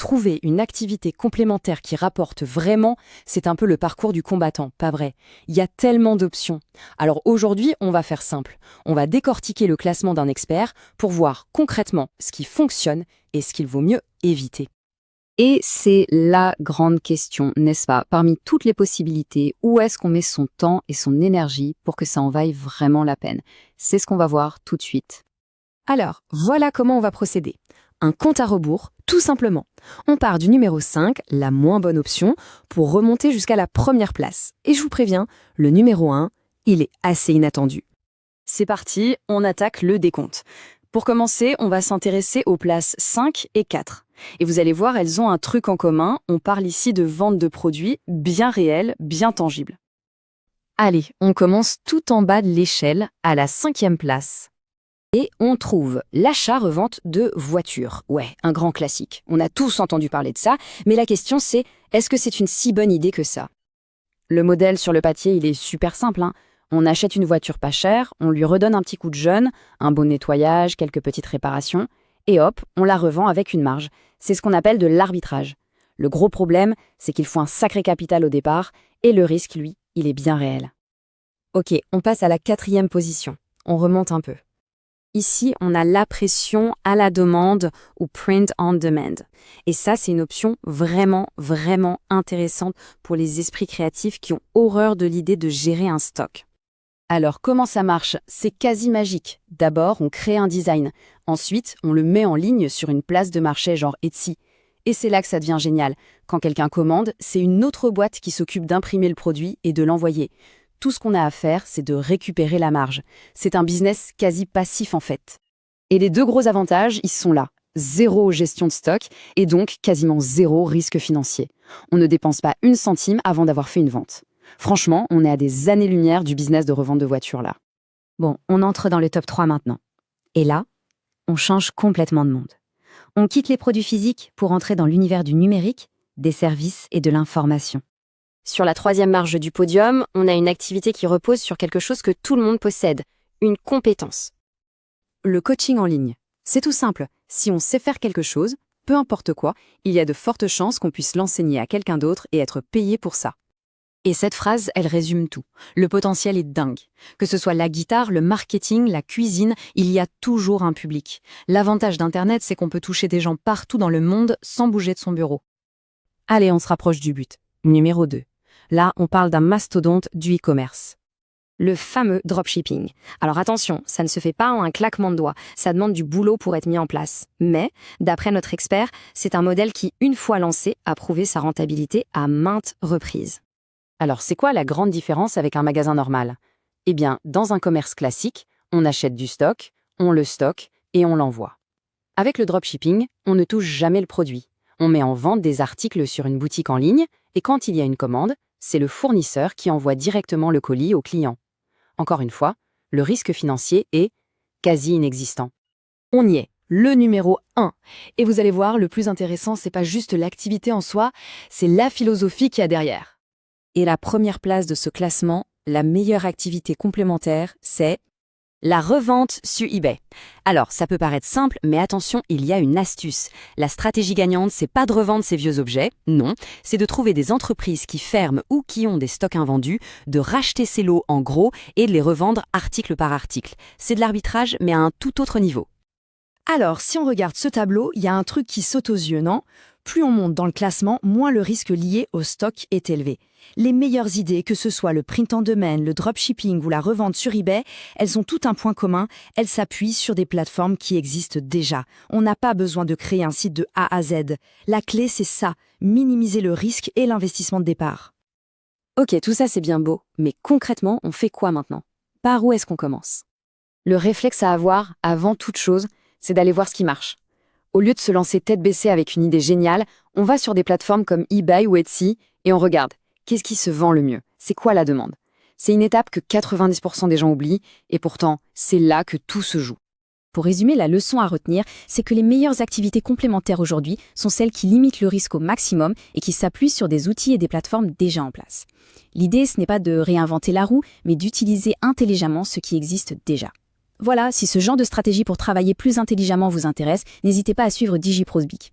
Trouver une activité complémentaire qui rapporte vraiment, c'est un peu le parcours du combattant, pas vrai? Il y a tellement d'options. Alors aujourd'hui, on va faire simple. On va décortiquer le classement d'un expert pour voir concrètement ce qui fonctionne et ce qu'il vaut mieux éviter. Et c'est la grande question, n'est-ce pas? Parmi toutes les possibilités, où est-ce qu'on met son temps et son énergie pour que ça en vaille vraiment la peine? C'est ce qu'on va voir tout de suite. Alors, voilà comment on va procéder. Un compte à rebours, tout simplement. On part du numéro 5, la moins bonne option, pour remonter jusqu'à la première place. Et je vous préviens, le numéro 1, il est assez inattendu. C'est parti, on attaque le décompte. Pour commencer, on va s'intéresser aux places 5 et 4. Et vous allez voir, elles ont un truc en commun, on parle ici de vente de produits bien réels, bien tangibles. Allez, on commence tout en bas de l'échelle, à la 5e place. Et on trouve l'achat-revente de voitures. Ouais, un grand classique. On a tous entendu parler de ça, mais la question c'est, est-ce que c'est une si bonne idée que ça? Le modèle sur le papier, il est super simple, hein. On achète une voiture pas chère, on lui redonne un petit coup de jeune, un bon nettoyage, quelques petites réparations, et hop, on la revend avec une marge. C'est ce qu'on appelle de l'arbitrage. Le gros problème, c'est qu'il faut un sacré capital au départ, et le risque, lui, il est bien réel. Ok, on passe à la 4e position. On remonte un peu. Ici, on a l'impression à la demande ou print on demand. Et ça, c'est une option vraiment, vraiment intéressante pour les esprits créatifs qui ont horreur de l'idée de gérer un stock. Alors, comment ça marche? C'est quasi magique. D'abord, on crée un design. Ensuite, on le met en ligne sur une place de marché genre Etsy. Et c'est là que ça devient génial. Quand quelqu'un commande, c'est une autre boîte qui s'occupe d'imprimer le produit et de l'envoyer. Tout ce qu'on a à faire, c'est de récupérer la marge. C'est un business quasi passif en fait. Et les deux gros avantages, ils sont là. Zéro gestion de stock et donc quasiment zéro risque financier. On ne dépense pas une centime avant d'avoir fait une vente. Franchement, on est à des années-lumière du business de revente de voitures là. Bon, on entre dans le top 3 maintenant. Et là, on change complètement de monde. On quitte les produits physiques pour entrer dans l'univers du numérique, des services et de l'information. Sur la 3e marge du podium, on a une activité qui repose sur quelque chose que tout le monde possède, une compétence. Le coaching en ligne. C'est tout simple. Si on sait faire quelque chose, peu importe quoi, il y a de fortes chances qu'on puisse l'enseigner à quelqu'un d'autre et être payé pour ça. Et cette phrase, elle résume tout. Le potentiel est dingue. Que ce soit la guitare, le marketing, la cuisine, il y a toujours un public. L'avantage d'Internet, c'est qu'on peut toucher des gens partout dans le monde sans bouger de son bureau. Allez, on se rapproche du but. Numéro 2. Là, on parle d'un mastodonte du e-commerce. Le fameux dropshipping. Alors attention, ça ne se fait pas en un claquement de doigts, ça demande du boulot pour être mis en place. Mais, d'après notre expert, c'est un modèle qui, une fois lancé, a prouvé sa rentabilité à maintes reprises. Alors c'est quoi la grande différence avec un magasin normal? Eh bien, dans un commerce classique, on achète du stock, on le stocke et on l'envoie. Avec le dropshipping, on ne touche jamais le produit. On met en vente des articles sur une boutique en ligne et quand il y a une commande, c'est le fournisseur qui envoie directement le colis au client. Encore une fois, le risque financier est quasi inexistant. On y est, le numéro 1. Et vous allez voir, le plus intéressant, c'est pas juste l'activité en soi, c'est la philosophie qu'il y a derrière. Et la première place de ce classement, la meilleure activité complémentaire, c'est la revente sur eBay. Alors, ça peut paraître simple, mais attention, il y a une astuce. La stratégie gagnante, c'est pas de revendre ces vieux objets, non, c'est de trouver des entreprises qui ferment ou qui ont des stocks invendus, de racheter ces lots en gros et de les revendre article par article. C'est de l'arbitrage, mais à un tout autre niveau. Alors, si on regarde ce tableau, il y a un truc qui saute aux yeux, non? Plus on monte dans le classement, moins le risque lié au stock est élevé. Les meilleures idées, que ce soit le print on demand, le dropshipping ou la revente sur eBay, elles ont tout un point commun, elles s'appuient sur des plateformes qui existent déjà. On n'a pas besoin de créer un site de A à Z. La clé, c'est ça, minimiser le risque et l'investissement de départ. Ok, tout ça c'est bien beau, mais concrètement, on fait quoi maintenant? Par où est-ce qu'on commence? Le réflexe à avoir, avant toute chose, c'est d'aller voir ce qui marche. Au lieu de se lancer tête baissée avec une idée géniale, on va sur des plateformes comme eBay ou Etsy et on regarde. Qu'est-ce qui se vend le mieux? C'est quoi la demande? C'est une étape que 90% des gens oublient et pourtant, c'est là que tout se joue. Pour résumer, la leçon à retenir, c'est que les meilleures activités complémentaires aujourd'hui sont celles qui limitent le risque au maximum et qui s'appuient sur des outils et des plateformes déjà en place. L'idée, ce n'est pas de réinventer la roue, mais d'utiliser intelligemment ce qui existe déjà. Voilà, si ce genre de stratégie pour travailler plus intelligemment vous intéresse, n'hésitez pas à suivre DigiProsBic.